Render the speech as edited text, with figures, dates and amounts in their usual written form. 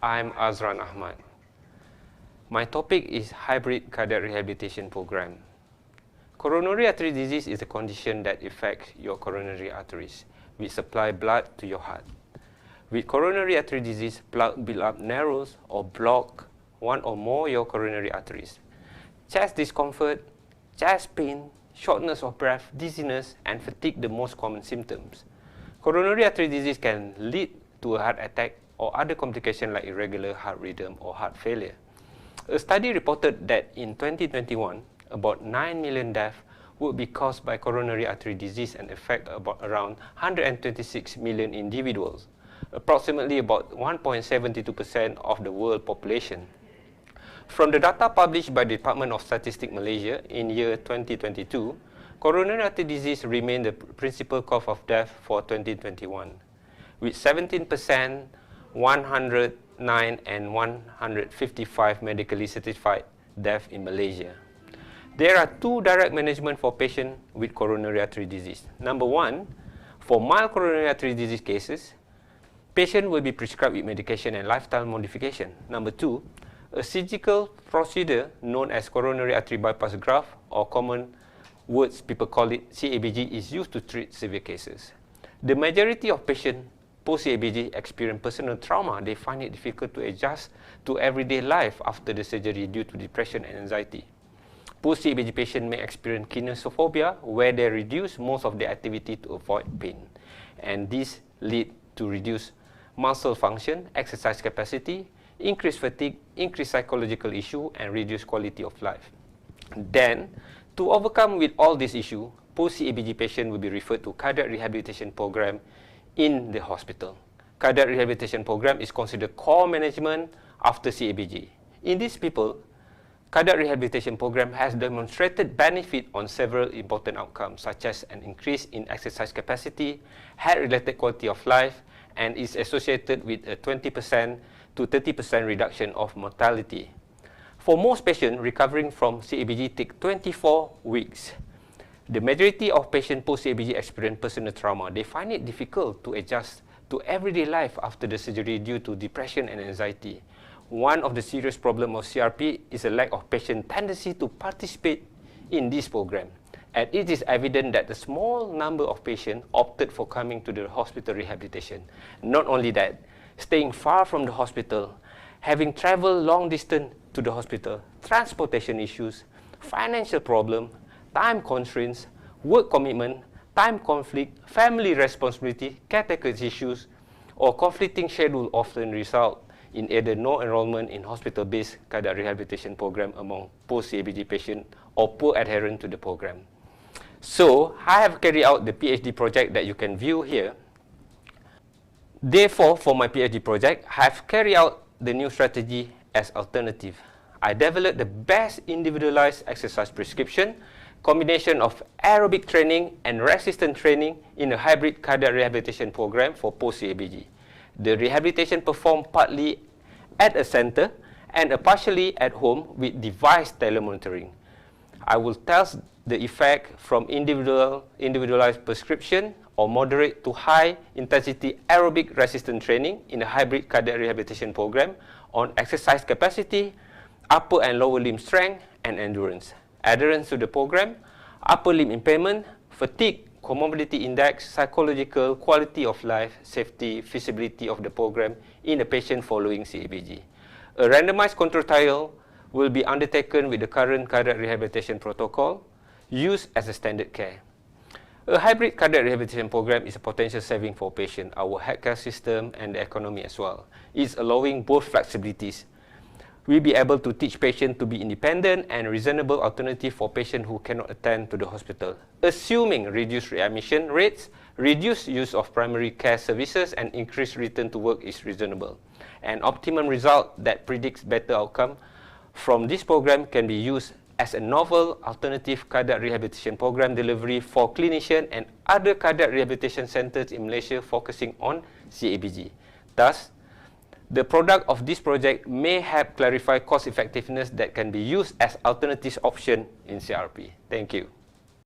I'm Azran Ahmad. My topic is Hybrid Cardiac Rehabilitation Program. Coronary artery disease is a condition that affects your coronary arteries, which supply blood to your heart. With coronary artery disease, blood buildup narrows or block one or more your coronary arteries. Chest discomfort, chest pain, shortness of breath, dizziness, and fatigue the most common symptoms. Coronary artery disease can lead to a heart attack or other complications like irregular heart rhythm or heart failure. A study reported that in 2021, about 9 million deaths would be caused by coronary artery disease and affect about around 126 million individuals, approximately about 1.72% of the world population. From the data published by the Department of Statistics Malaysia in year 2022, coronary artery disease remained the principal cause of death for 2021, with 17%, 109 and 155 medically certified deaths in Malaysia. There are two direct management for patients with coronary artery disease. Number one, for mild coronary artery disease cases, patient will be prescribed with medication and lifestyle modification. Number two, a surgical procedure known as coronary artery bypass graft, or common words people call it CABG, is used to treat severe cases. The majority of patients post-CABG experience personal trauma. They find it difficult to adjust to everyday life after the surgery due to depression and anxiety. Post-CABG patients may experience kinesiophobia, where they reduce most of their activity to avoid pain. And this leads to reduced muscle function, exercise capacity, increased fatigue, increased psychological issue, and reduced quality of life. Then, to overcome with all these issues, post-CABG patients will be referred to cardiac rehabilitation program in the hospital. Cardiac rehabilitation program is considered core management after CABG. In these people, cardiac rehabilitation program has demonstrated benefit on several important outcomes, such as an increase in exercise capacity, health-related quality of life, and is associated with a 20% to 30% reduction of mortality. For most patients recovering from CABG take 24 weeks. The majority of patients post-CABG experience personal trauma. They find it difficult to adjust to everyday life after the surgery due to depression and anxiety. One of the serious problems of CRP is a lack of patient tendency to participate in this program. And it is evident that a small number of patients opted for coming to the hospital rehabilitation. Not only that, staying far from the hospital, having traveled long distance to the hospital, transportation issues, financial problem, time constraints, work commitment, time conflict, family responsibility, caretaker issues, or conflicting schedule often result in either no enrollment in hospital-based cardiac rehabilitation program among post-CABG patients or poor adherence to the program. So, I have carried out the PhD project that you can view here. Therefore, for my PhD project, I have carried out the new strategy as alternative. I developed the best individualized exercise prescription, combination of aerobic training and resistance training in a hybrid cardiac rehabilitation program for post-CABG. The rehabilitation performed partly at a center and partially at home with device telemonitoring. I will test the effect from individualized prescription or moderate to high intensity aerobic resistance training in a hybrid cardiac rehabilitation program on exercise capacity, upper and lower limb strength, and endurance. Adherence to the program, upper limb impairment, fatigue, comorbidity index, psychological, quality of life, safety, feasibility of the program in a patient following CABG. A randomized control trial will be undertaken with the current cardiac rehabilitation protocol used as a standard care. A hybrid cardiac rehabilitation program is a potential saving for patients, our healthcare system, and the economy as well. It's allowing both flexibilities. We'll be able to teach patients to be independent and reasonable alternative for patients who cannot attend to the hospital, assuming reduced readmission rates, reduced use of primary care services, and increased return to work is reasonable. An optimum result that predicts better outcome from this program can be used as a novel alternative cardiac rehabilitation program delivery for clinicians and other cardiac rehabilitation centers in Malaysia focusing on CABG. Thus, the product of this project may help clarify cost effectiveness that can be used as alternative option in CRP. Thank you.